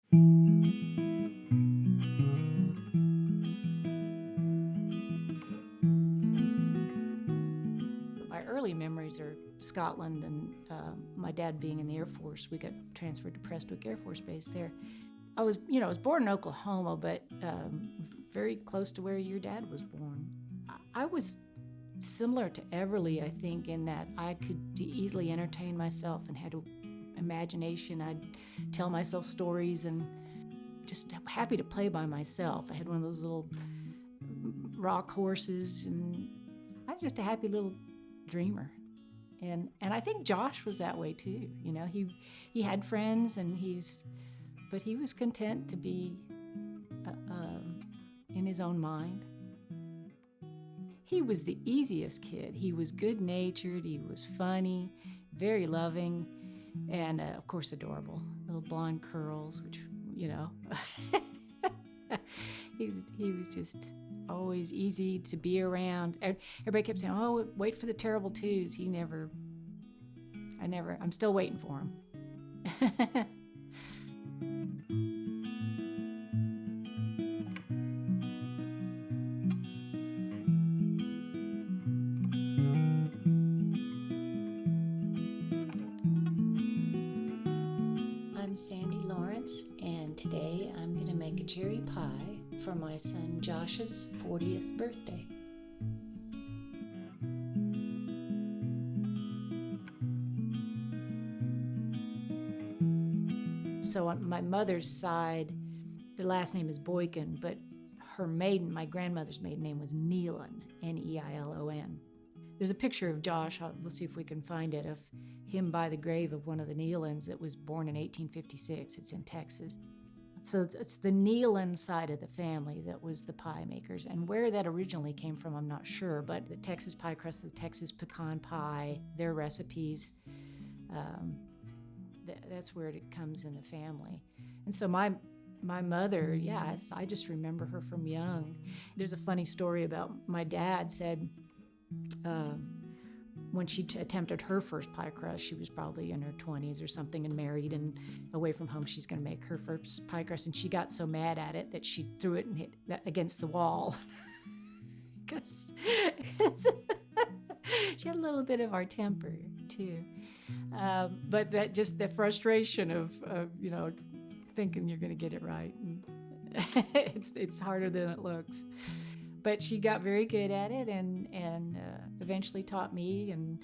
My early memories are Scotland and my dad being in the Air Force. We got transferred to Prestwick Air Force Base there. I was born in Oklahoma, but very close to where your dad was born. I was similar to Everly, I think, in that I could easily entertain myself and had an imagination. I'd tell myself stories and just happy to play by myself. I had one of those little rock horses, and I was just a happy little dreamer. And I think Josh was that way too. He had friends, and but he was content to be in his own mind. He was the easiest kid. He was good-natured, he was funny, very loving, and of course adorable. Little blonde curls, which, he was just always easy to be around. Everybody kept saying, "Oh, wait for the terrible twos." I'm still waiting for him. I'm Sandy Lawrence, and today I'm going to make a cherry pie for my son Josh's 40th birthday. So on my mother's side, the last name is Boykin, but my grandmother's maiden name was Neilon, Neilon. There's a picture of Josh, we'll see if we can find it, of him by the grave of one of the Neilons that was born in 1856. It's in Texas. So it's the Neilon side of the family that was the pie makers. And where that originally came from, I'm not sure, but the Texas pie crust, the Texas pecan pie, their recipes, that's where it comes in the family. And so my mother, yes, I just remember her from young. There's a funny story about my dad said, when she attempted her first pie crust, she was probably in her 20s or something and married and away from home. She's going to make her first pie crust, and she got so mad at it that she threw it and hit against the wall. Because she had a little bit of our temper too, but that just the frustration of thinking you're going to get it right, and it's harder than it looks. But she got very good at it and eventually taught me. And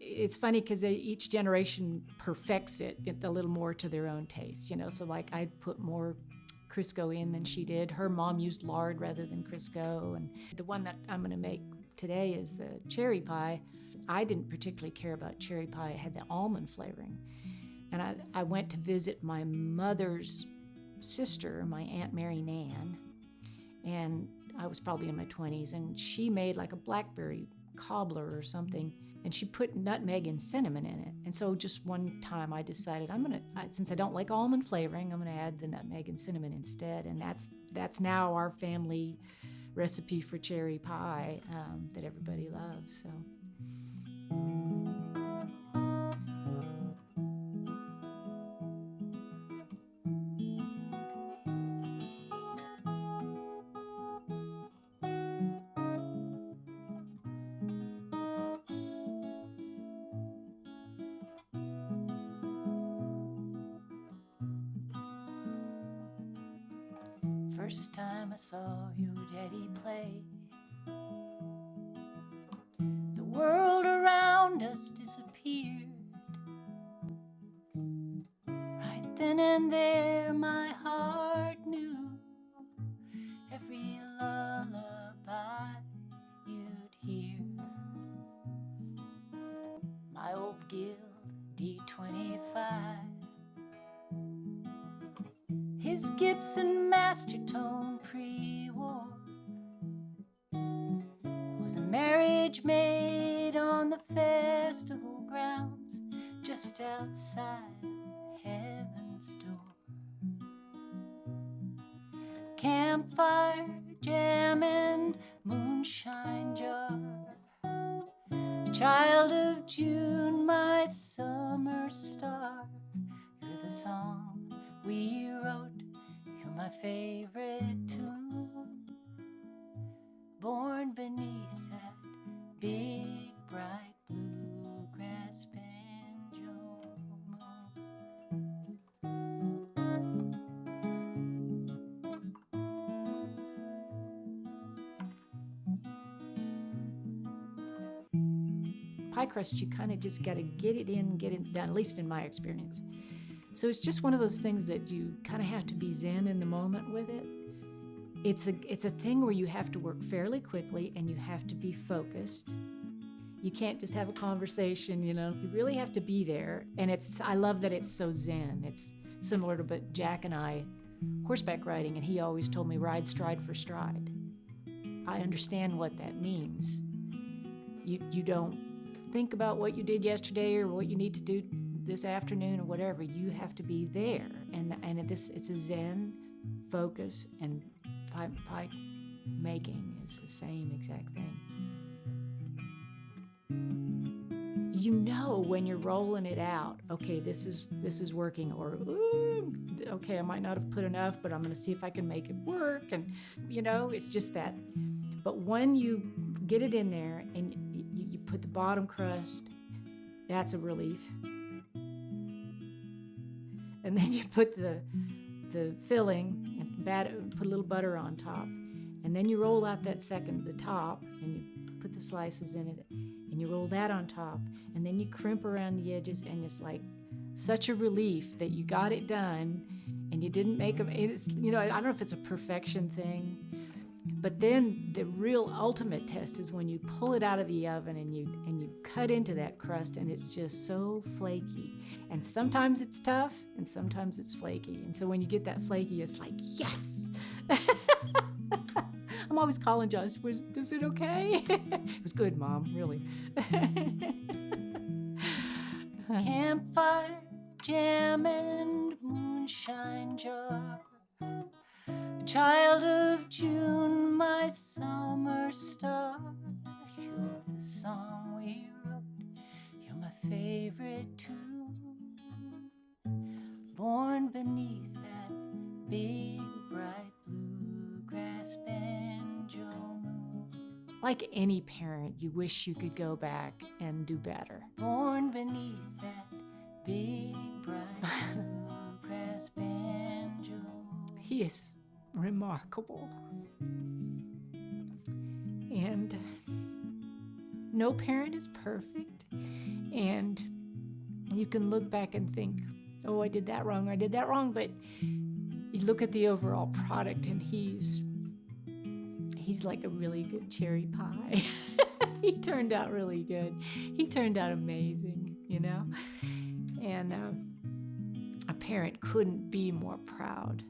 it's funny because each generation perfects it a little more to their own taste, So like I put more Crisco in than she did. Her mom used lard rather than Crisco. And the one that I'm going to make today is the cherry pie. I didn't particularly care about cherry pie. It had the almond flavoring. And I went to visit my mother's sister, my Aunt Mary Nan, and I was probably in my 20s, and she made like a blackberry cobbler or something, and she put nutmeg and cinnamon in it. And so just one time I decided since I don't like almond flavoring, I'm going to add the nutmeg and cinnamon instead. And that's now our family recipe for cherry pie that everybody loves. So. First time I saw your daddy play, the world around us disappeared. Right then and there my heart knew every lullaby you'd hear. My old Guild D25, his Gibson Mastertone pre-war was a marriage made on the festival grounds just outside heaven's door. Campfire, jam, and moonshine jar. Child of June, my summer star, you're the song we wrote my favorite tune, born beneath that big, bright bluegrass banjo moon. Pie crust, you kind of just got to get it done, at least in my experience. So it's just one of those things that you kind of have to be zen in the moment with it. It's a thing where you have to work fairly quickly and you have to be focused. You can't just have a conversation, you know. You really have to be there. And I love that it's so zen. It's similar to Jack and I horseback riding, and he always told me ride stride for stride. I understand what that means. You don't think about what you did yesterday or what you need to do this afternoon or whatever. You have to be there, and it's a zen focus, and pie making is the same exact thing. You know when you're rolling it out, okay, this is working, or ooh, okay, I might not have put enough, but I'm going to see if I can make it work, and it's just that. But when you get it in there and you put the bottom crust, that's a relief. And then you put the filling and put a little butter on top. And then you roll out the top, and you put the slices in it, and you roll that on top. And then you crimp around the edges, and it's like such a relief that you got it done and you didn't make them. It's, I don't know if it's a perfection thing, but then the real ultimate test is when you pull it out of the oven and you cut into that crust, and it's just so flaky. And sometimes it's tough and sometimes it's flaky. And so when you get that flaky, it's like, yes! I'm always calling Josh, was it okay? It was good, Mom, really. Campfire, jam, and moonshine jar. Child of June, my summer star. You're the song we wrote. You're my favorite tune. Born beneath that big, bright bluegrass banjo moon. Like any parent, you wish you could go back and do better. Born beneath that big, bright bluegrass banjo. He is remarkable. And no parent is perfect. And you can look back and think, oh, I did that wrong. But you look at the overall product, and he's like a really good cherry pie. He turned out really good. He turned out amazing, And a parent couldn't be more proud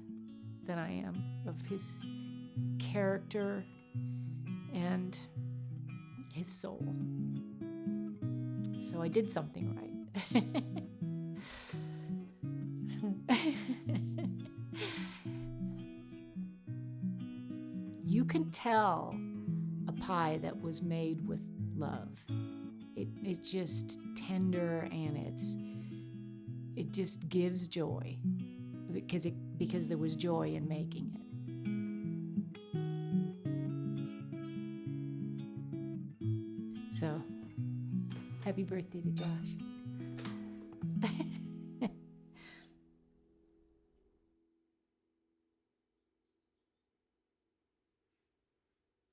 than I am of his character and his soul. So I did something right. You can tell a pie that was made with love. It's just tender, and it just gives joy because there was joy in making it. So, happy birthday to Josh.